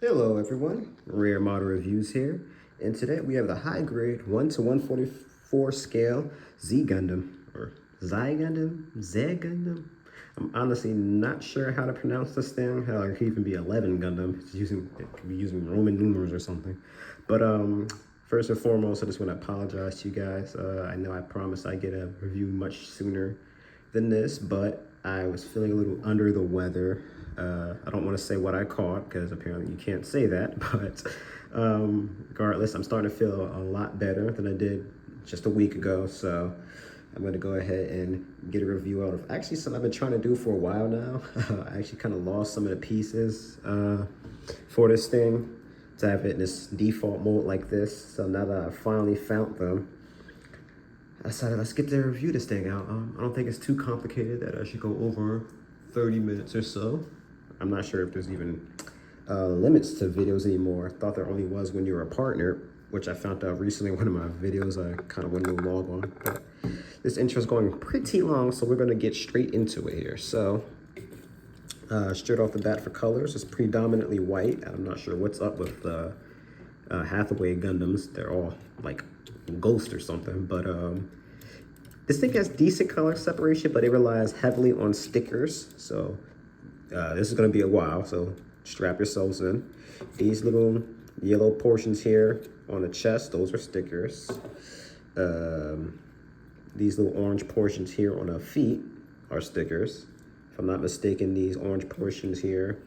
Hello everyone, Rare Model Reviews here, and today we have the high grade 1 to 144 scale Xi Gundam, or Xi Gundam, Z Gundam. I'm honestly not sure how to pronounce this thing, how it could even be 11 Gundam. It could be using Roman numerals or something. But first and foremost, I just want to apologize to you guys. I know I promised I'd get a review much sooner than this, but I was feeling a little under the weather. I don't want to say what I caught because apparently you can't say that, but regardless, I'm starting to feel a lot better than I did just a week ago. So I'm going to go ahead and get a review out of actually something I've been trying to do for a while now. I actually kind of lost some of the pieces for this thing to have it in this default mode like this. So now that I finally found them, I decided let's get to review this thing out. I don't think it's too complicated that I should go over 30 minutes or so. I'm not sure if there's even limits to videos anymore. I thought there only was when you were a partner, which I found out recently in one of my videos I kind of wanted to log on. But this intro is going pretty long, so we're going to get straight into it here. So straight off the bat for colors, it's predominantly white. I'm not sure what's up with Hathaway Gundams. They're all like Ghost or something, but this thing has decent color separation, but it relies heavily on stickers. So this is going to be a while, so strap yourselves in. These little yellow portions here on the chest, those are stickers. These little orange portions here on the feet are stickers. If I'm not mistaken, these orange portions here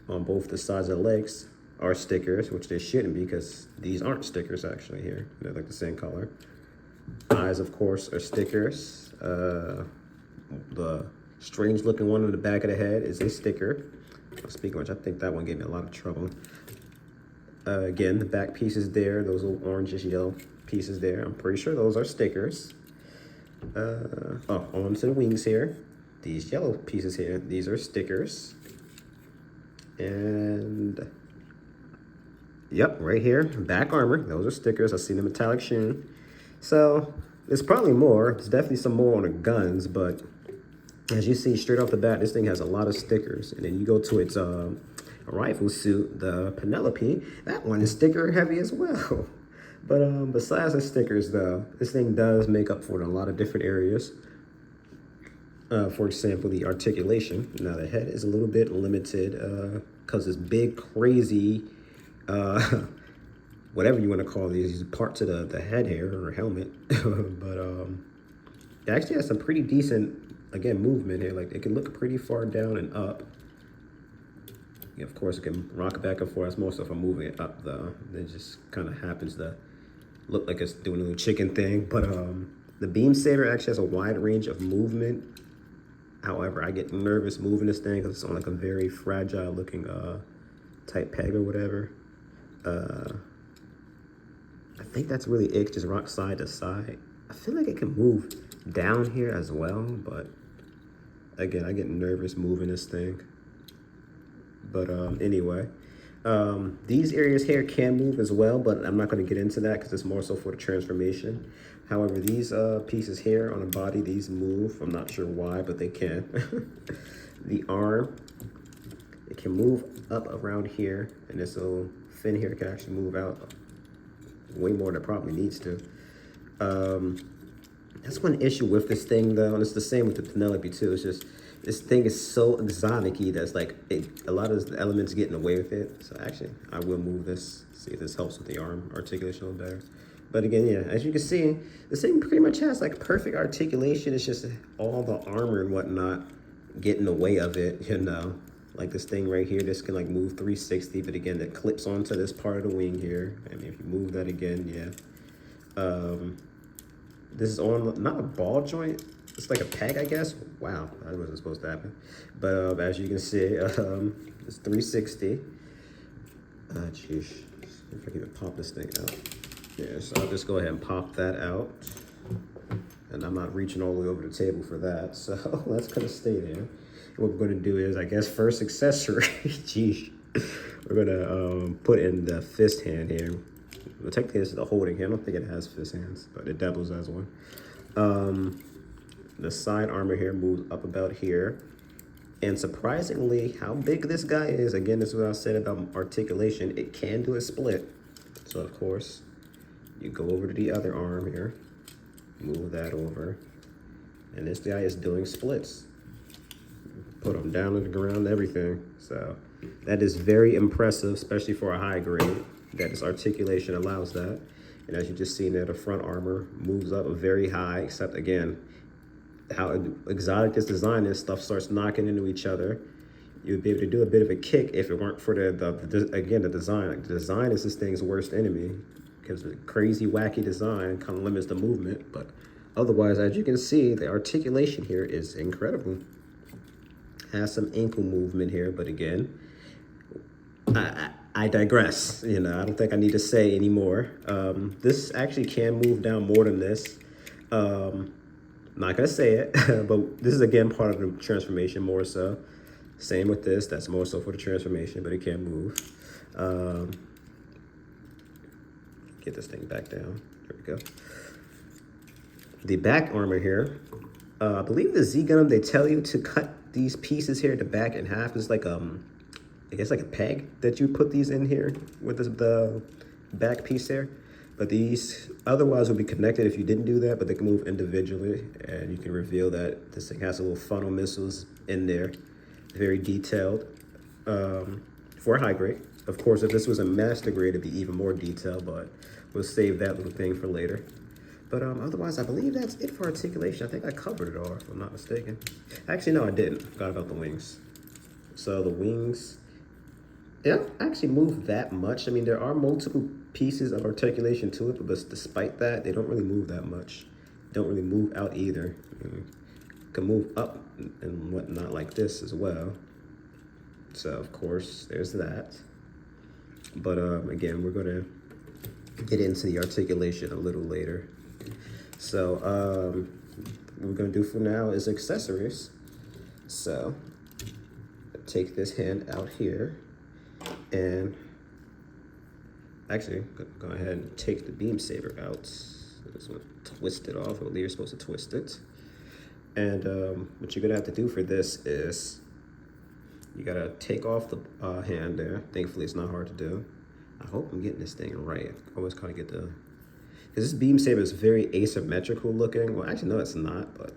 on both the sides of the legs are stickers, which they shouldn't be because these aren't stickers actually here. They're like the same color. Eyes, of course, are stickers. The strange looking one on the back of the head is a sticker. Speaking of which, I think that one gave me a lot of trouble. Again, the back pieces there, those little orangish yellow pieces there, I'm pretty sure those are stickers. On to the wings here. These yellow pieces here, these are stickers. And yep, right here, back armor, those are stickers. I see the metallic sheen. So there's probably more. There's definitely some more on the guns, but as you see straight off the bat, this thing has a lot of stickers. And then you go to its rifle suit, the Penelope, that one is sticker heavy as well. But besides the stickers though, this thing does make up for it in a lot of different areas. For example, the articulation. Now the head is a little bit limited because it's big, crazy, whatever you want to call these parts of the head hair or helmet. But it actually has some pretty decent, again, movement here. Like it can look pretty far down and up. Yeah, of course, it can rock back and forth. That's more stuff I'm moving it up though. It just kind of happens to look like it's doing a little chicken thing. But the beam saber actually has a wide range of movement. However, I get nervous moving this thing because it's on like a very fragile looking type peg or whatever. I think that's really it, just rock side to side. I feel like it can move down here as well, but again, I get nervous moving this thing. But anyway, these areas here can move as well, but I'm not going to get into that because it's more so for the transformation. However, these pieces here on the body, these move. I'm not sure why, but they can. The arm, it can move up around here, and this little fin here can actually move out way more than it probably needs to. That's one issue with this thing though, and it's the same with the Penelope too. It's just this thing is so exotic-y that's like a lot of the elements getting away with it. So actually, I will move this, see if this helps with the arm articulation a little better. But again, yeah, as you can see, this thing pretty much has like perfect articulation. It's just all the armor and whatnot get in the way of it, you know. Like this thing right here, this can like move 360, but again, it clips onto this part of the wing here. I mean, if you move that again, yeah. This is on, not a ball joint, it's like a peg, I guess. Wow, that wasn't supposed to happen. But as you can see, it's 360. Jeez, if I can even pop this thing out. Yeah, so I'll just go ahead and pop that out. And I'm not reaching all the way over the table for that, so that's gonna stay there. And what we're gonna do is, I guess, first accessory, geez, we're gonna put in the fist hand here. Well, technically this is the holding hand. I don't think it has fist hands, but it doubles as one. The side armor here moves up about here. And surprisingly, how big this guy is, again, this is what I said about articulation. It can do a split. So of course, you go over to the other arm here, move that over, and this guy is doing splits. Put him down to the ground, everything. So that is very impressive, especially for a high grade, that this articulation allows that. And as you just seen there, the front armor moves up very high, except again, how exotic this design is, stuff starts knocking into each other. You'd be able to do a bit of a kick if it weren't for the design. Like, the design is this thing's worst enemy, because the crazy, wacky design kind of limits the movement. But otherwise, as you can see, the articulation here is incredible. Has some ankle movement here, but again, I digress. You know, I don't think I need to say anymore. This actually can move down more than this. Not gonna say it, but this is again part of the transformation more so. Same with this, that's more so for the transformation, but it can move. Get this thing back down, there we go. The back armor here, I believe the Xi Gundam, they tell you to cut these pieces here at the back in half. It's like, I guess like a peg that you put these in here with the back piece there. But these otherwise would be connected if you didn't do that, but they can move individually. And you can reveal that this thing has a little funnel missiles in there. Very detailed for a high grade. Of course, if this was a master grade, it'd be even more detailed, but we'll save that little thing for later. But otherwise, I believe that's it for articulation. I think I covered it all, if I'm not mistaken. Actually, no, I didn't. Forgot about the wings. So the wings, they don't actually move that much. I mean, there are multiple pieces of articulation to it, but despite that, they don't really move that much. Don't really move out either. Can move up and whatnot like this as well. So of course, there's that. But again, we're gonna get into the articulation a little later. So what we're gonna do for now is accessories. So take this hand out here and actually go ahead and take the beam saber out. Just want to twist it off. I believe you're supposed to twist it. And what you're gonna have to do for this is you gotta take off the hand there. Thankfully, it's not hard to do. I hope I'm getting this thing right. I always kind of get the, because this beam saber is very asymmetrical looking. Well, actually, no, it's not. But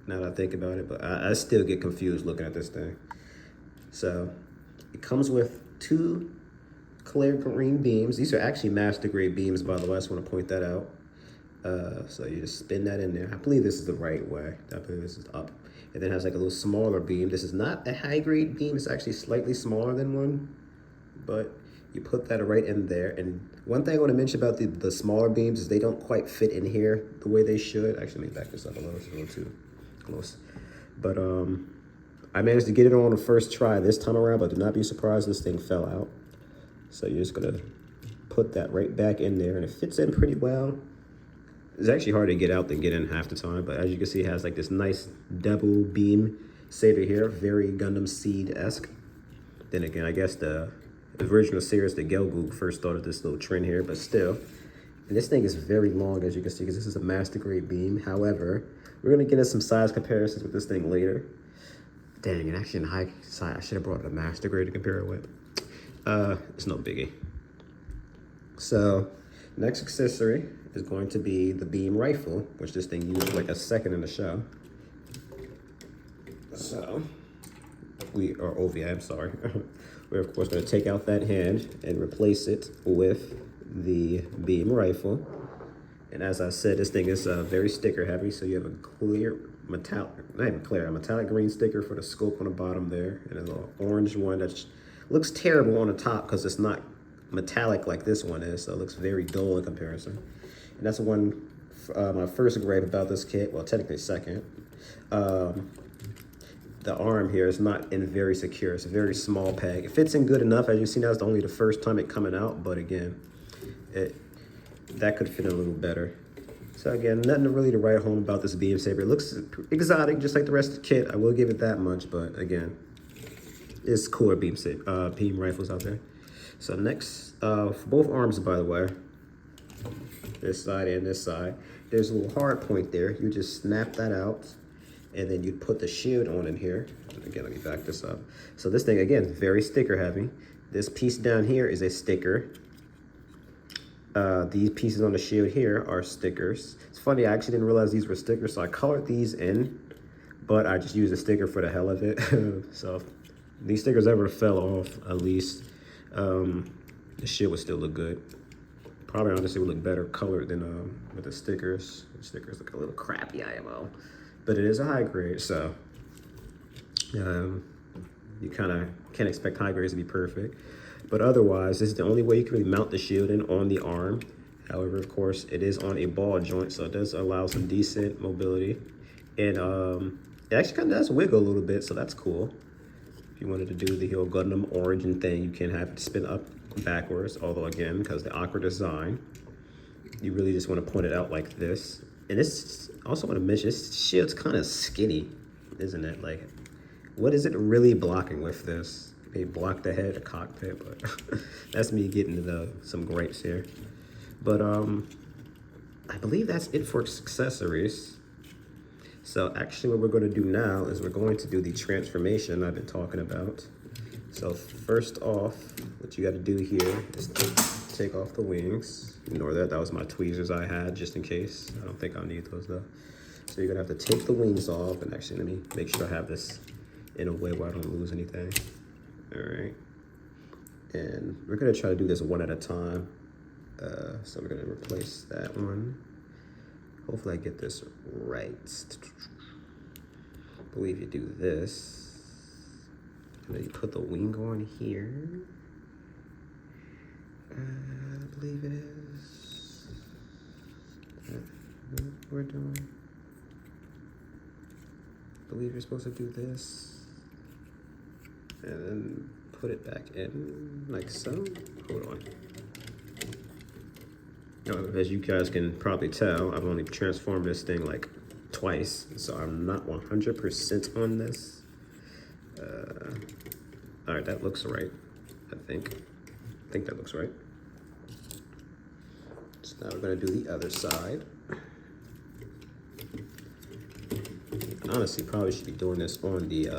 now that I think about it, but I still get confused looking at this thing. So it comes with 2 clear green beams. These are actually master grade beams, by the way. I just want to point that out. So you just spin that in there. I believe this is the right way. I believe this is up. And then it has like a little smaller beam. This is not a high grade beam. It's actually slightly smaller than one. But you put that right in there. And one thing I want to mention about the smaller beams is they don't quite fit in here the way they should. Actually, let me back this up a little. It's a little too close. But I managed to get it on the first try this time around, but do not be surprised this thing fell out. So you're just gonna put that right back in there, and it fits in pretty well. It's actually harder to get out than get in half the time, but as you can see, it has like this nice double beam saber here, very Gundam Seed-esque. Then again, I guess the original series, the Gelgoog, first started this little trend here, but still. And this thing is very long, as you can see, because this is a master grade beam. However, we're gonna get into some size comparisons with this thing later. Dang, and actually in high side, I should have brought a master grade to compare it with. It's no biggie. So, next accessory is going to be the beam rifle, which this thing used like a second in the show. So, I'm sorry. We're of course going to take out that hand and replace it with the beam rifle. And as I said, this thing is very sticker heavy, so you have a clear metallic, not even clear, a metallic green sticker for the scope on the bottom there, and a little orange one that looks terrible on the top because it's not metallic like this one is, so it looks very dull in comparison. And that's one, my first gripe about this kit, well, technically second. The arm here is not in very secure. It's a very small peg. It fits in good enough. As you see now, it's only the first time it coming out, but again, that could fit in a little better. So again, nothing really to write home about this beam saber. It looks exotic, just like the rest of the kit. I will give it that much, but again, it's cooler beam rifles out there. So next, for both arms, by the way, this side and this side, there's a little hard point there. You just snap that out, and then you put the shield on in here. And again, let me back this up. So this thing, again, very sticker heavy. This piece down here is a sticker. These pieces on the shield here are stickers. It's funny, I actually didn't realize these were stickers, so I colored these in, but I just used a sticker for the hell of it. So if these stickers ever fell off, at least the shield would still look good. Probably honestly would look better colored than with the stickers. The stickers look a little crappy, IMO, but it is a high grade, so you kind of can't expect high grades to be perfect. But otherwise, this is the only way you can really mount the shield in on the arm. However, of course, it is on a ball joint, so it does allow some decent mobility. And it actually kind of does wiggle a little bit, so that's cool. If you wanted to do the whole Gundam origin thing, you can have it spin up backwards. Although again, because the awkward design, you really just want to point it out like this. And this, also want to mention, this shield's kind of skinny, isn't it? Like, what is it really blocking with this? They block the head, the cockpit, but that's me getting into some gripes here. But I believe that's it for accessories. So actually what we're going to do now is we're going to do the transformation I've been talking about. So first off, what you got to do here is take off the wings. Ignore that, that was my tweezers I had just in case. I don't think I'll need those though. So you're going to have to take the wings off, and actually let me make sure I have this in a way where I don't lose anything. All right, and we're gonna try to do this one at a time. So we're gonna replace that one. Hopefully I get this right. I believe you do this, and then you put the wing on here. I believe it is. What we're doing. I believe you're supposed to do this. And then put it back in like so. Hold on. Now, as you guys can probably tell, I've only transformed this thing like twice, so I'm not 100% on this. All right, that looks right, I think. I think that looks right. So now we're gonna do the other side. Honestly, probably should be doing this on the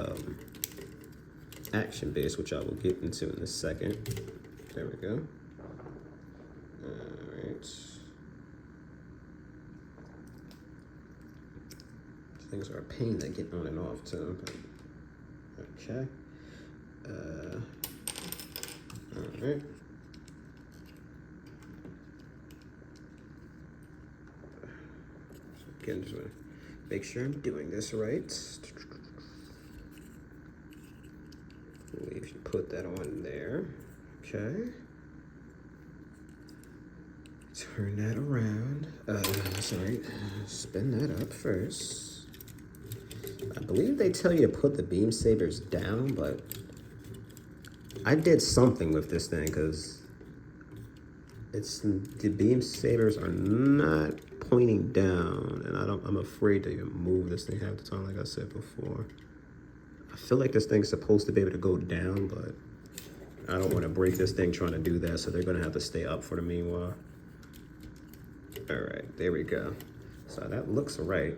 action base, which I will get into in a second. There we go. All right. Things are a pain to get on and off too. Okay. All right. So again, just want to make sure I'm doing this right. If you put that on there, okay. Turn that around. Sorry, spin that up first. I believe they tell you to put the beam sabers down, but I did something with this thing because the beam sabers are not pointing down, and I'm afraid to even move this thing half the time, like I said before. I feel like this thing's supposed to be able to go down, but I don't want to break this thing trying to do that, so they're going to have to stay up for the meanwhile. All right, there we go. So that looks right.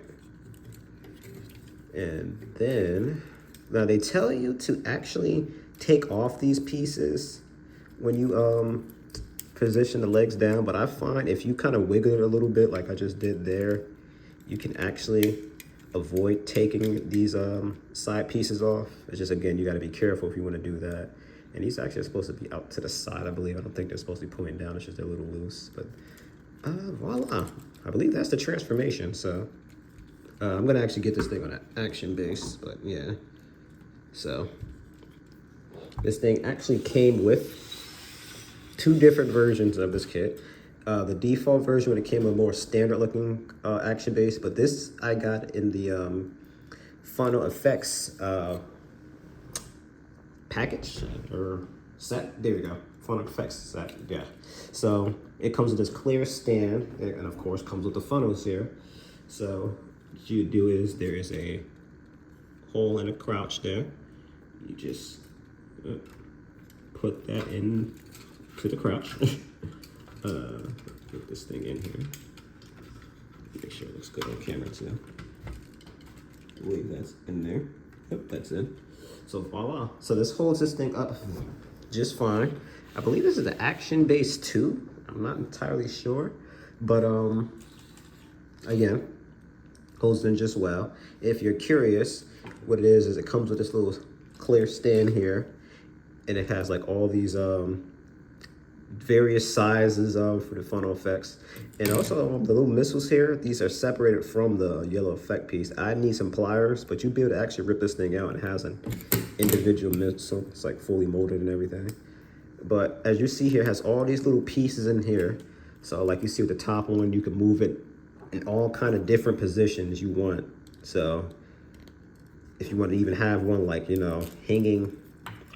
And then, now they tell you to actually take off these pieces when you position the legs down, but I find if you kind of wiggle it a little bit like I just did there, you can actually avoid taking these side pieces off. It's just, again, you got to be careful if you want to do that. And these actually are supposed to be out to the side, I believe. I don't think they're supposed to be pointing down. It's just they're a little loose. But voila. I believe that's the transformation. So I'm going to actually get this thing on an action base. But yeah. So this thing actually came with 2 different versions of this kit. The default version when it came with a more standard looking action base, but this I got in the Final Effects package or set. There we go, Final Effects set. Yeah, so it comes with this clear stand, and of course comes with the funnels here. So what you do is there is a hole and a crouch there. You just put that in to the crouch. Put this thing in here. Make sure it looks good on camera too. I believe that's in there. Yep, that's in. So voila. So this holds this thing up just fine. I believe this is the Action Base 2. I'm not entirely sure, but again, holds in just well. If you're curious, what it is it comes with this little clear stand here, and it has like all these various sizes for the funnel effects. And also the little missiles here, these are separated from the yellow effect piece. I need some pliers, but you'll be able to actually rip this thing out. It has an individual missile. It's like fully molded and everything. But as you see here, it has all these little pieces in here. So like you see with the top one, you can move it in all kind of different positions you want. So if you want to even have one like, you know, hanging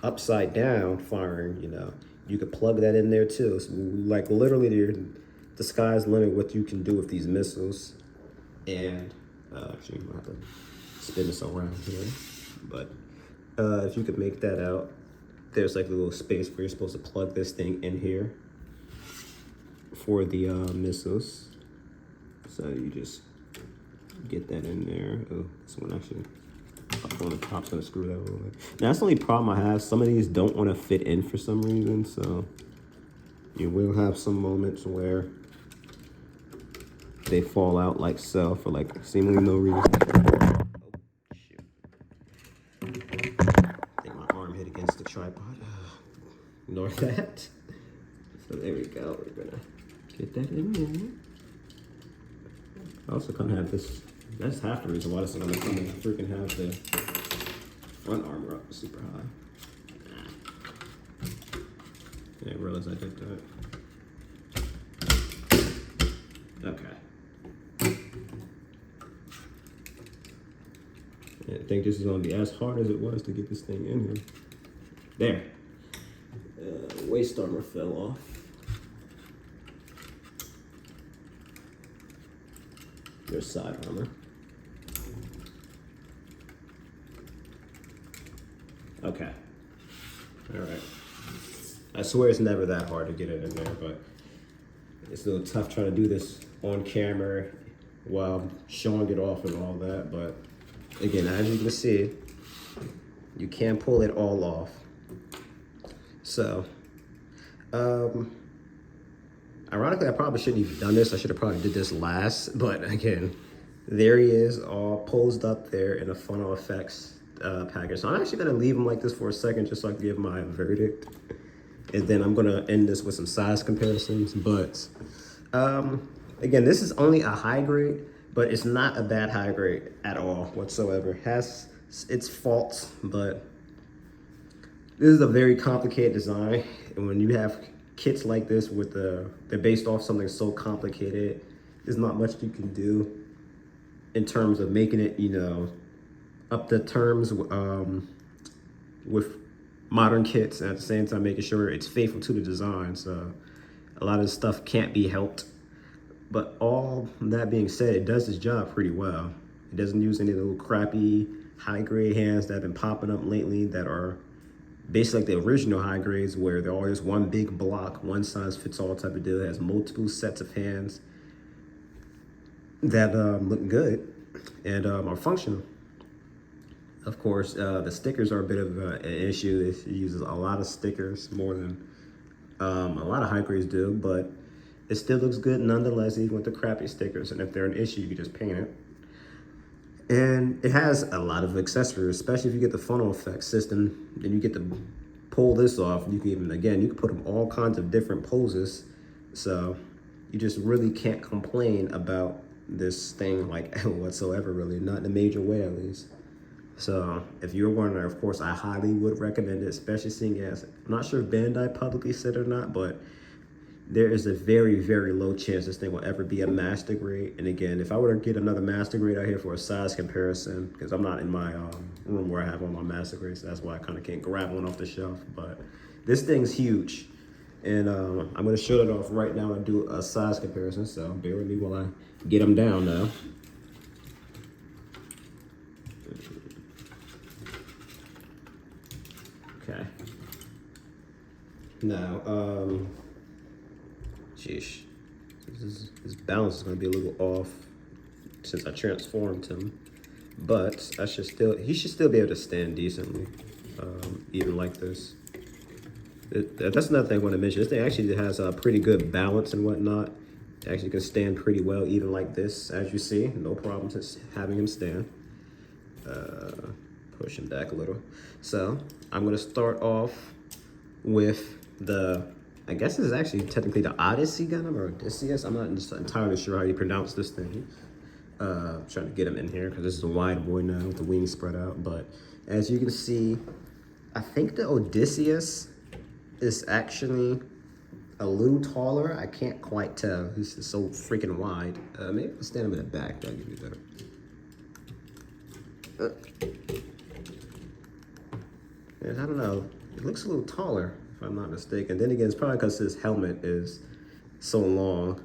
upside down firing, you know, you could plug that in there too. So like literally the sky's the limit what you can do with these missiles. And actually I'm gonna have to spin this around here. But if you could make that out, there's like a little space where you're supposed to plug this thing in here for the missiles. So you just get that in there. Oh, this one actually up on the top's gonna screw that a little bit. Now that's the only problem I have. Some of these don't want to fit in for some reason, so you will have some moments where they fall out like so for like seemingly no reason. Oh, shoot. I think my arm hit against the tripod. Ignore that. So there we go. We're gonna get that in there. I also kind of have this. That's half the reason why this is gonna come in. I freaking have the front armor up super high. Yeah, I realized I did that. Okay. Yeah, I think this is gonna be as hard as it was to get this thing in here. There. Waist armor fell off. There's side armor. Okay. All right. I swear it's never that hard to get it in there, but it's a little tough trying to do this on camera while showing it off and all that. But again, as you can see, you can pull it all off. So, ironically, I probably shouldn't have done this. I should have probably did this last. But again, there he is, all posed up there in a funnel effects package. So I'm actually gonna leave him like this for a second, just so I can give my verdict. And then I'm gonna end this with some size comparisons. But again, this is only a high grade, but it's not a bad high grade at all whatsoever. It has its faults, but this is a very complicated design. And when you have kits like this with they're based off something so complicated, there's not much you can do in terms of making it, you know, up to terms with modern kits, and at the same time making sure it's faithful to the design. So a lot of this stuff can't be helped. But all that being said, it does its job pretty well. It doesn't use any little crappy high grade hands that have been popping up lately that are basically like the original high grades, where they're always one big block, one size fits all type of deal. It has multiple sets of hands that look good and are functional. Of course, the stickers are a bit of an issue. It uses a lot of stickers, more than a lot of high grades do, but it still looks good nonetheless, even with the crappy stickers. And if they're an issue, you can just paint it. And it has a lot of accessories, especially if you get the funnel effect system, then you get to pull this off. You can even, again, you can put them all kinds of different poses. So you just really can't complain about this thing like whatsoever, really, not in a major way at least. So if you're wondering, of course, I highly would recommend it, especially seeing as, I'm not sure if Bandai publicly said or not, but there is a very, very low chance this thing will ever be a master grade. And again, if I were to get another master grade out here for a size comparison, because I'm not in my room where I have all my master grades, so that's why I kind of can't grab one off the shelf. But this thing's huge. And I'm going to show it off right now and do a size comparison. So bear with me while I get them down now. Okay. Now, sheesh. His balance is going to be a little off since I transformed him. But he should still be able to stand decently. even like this. That's another thing I want to mention. This thing actually has a pretty good balance and whatnot. It actually can stand pretty well, even like this, as you see. No problem just having him stand. Push him back a little. So I'm gonna start off with the, I guess this is actually technically the Odyssey Gundam or Odysseus. I'm not entirely sure how you pronounce this thing. Trying to get him in here because this is a wide boy now with the wings spread out. But as you can see, I think the Odysseus is actually a little taller. I can't quite tell. This is so freaking wide. Maybe I'll stand him in the back. That'll give me better. And I don't know. It looks a little taller, if I'm not mistaken. Then again, it's probably because his helmet is so long.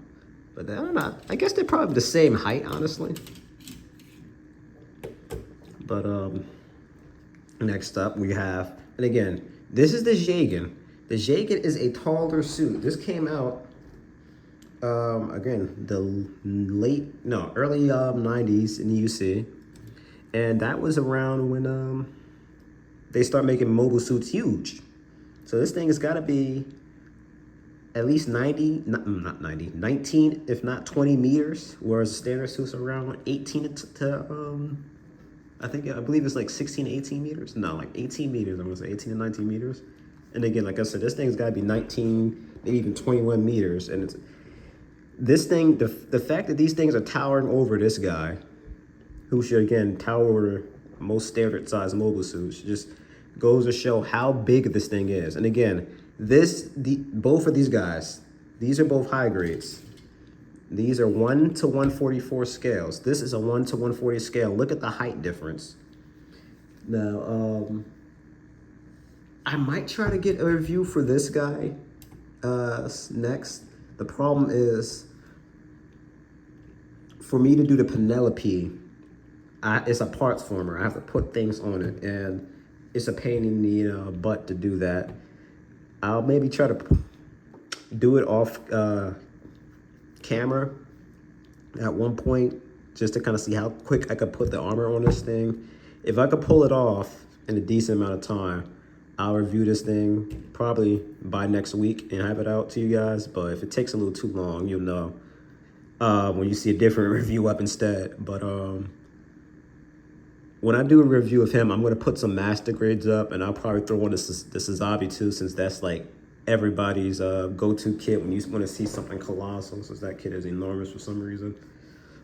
But I don't know. I guess they're probably the same height, honestly. But next up we have, and again, this is the Jagan. The Jagan is a taller suit. This came out, again, the early 90s in the UC. And that was around when they start making mobile suits huge. So this thing has got to be at least 19, if not 20 meters, whereas standard suits are around like 18 to I believe it's like 16 to 18 meters. No, like 18 meters. I'm gonna say 18 to 19 meters. And again, like I said, this thing's gotta be 19, maybe even 21 meters. And it's this thing, the fact that these things are towering over this guy, who should again tower over most standard size mobile suits, just goes to show how big this thing is. And again, both of these guys, these are both high grades. These are 1 to 144 scales. This is a 1 to 140 scale. Look at the height difference. Now, I might try to get a review for this guy next. The problem is, for me to do the Penelope, it's a parts former. I have to put things on it, and it's a pain in the butt to do that. I'll maybe try to do it off camera at one point, just to kind of see how quick I could put the armor on this thing. If I could pull it off in a decent amount of time, I'll review this thing probably by next week and have it out to you guys. But if it takes a little too long, you'll know when you see a different review up instead. But when I do a review of him, I'm going to put some master grades up, and I'll probably throw on the Sazabi too, since that's like everybody's go-to kit when you want to see something colossal, since that kit is enormous for some reason.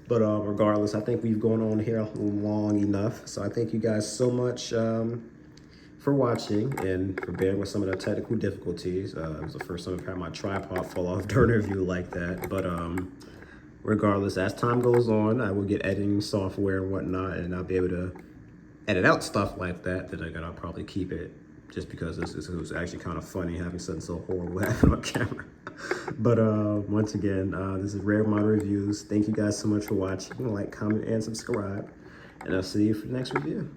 But regardless, I think we've gone on here long enough. So I thank you guys so much for watching and for bearing with some of the technical difficulties. It was the first time I've had my tripod fall off during a review like that. But regardless, as time goes on, I will get editing software and whatnot, and I'll be able to edit out stuff like that. I'll probably keep it, just because it was actually kind of funny having something so horrible happen on camera. But once again, this is Rare Model Reviews. Thank you guys so much for watching. Like, comment, and subscribe. And I'll see you for the next review.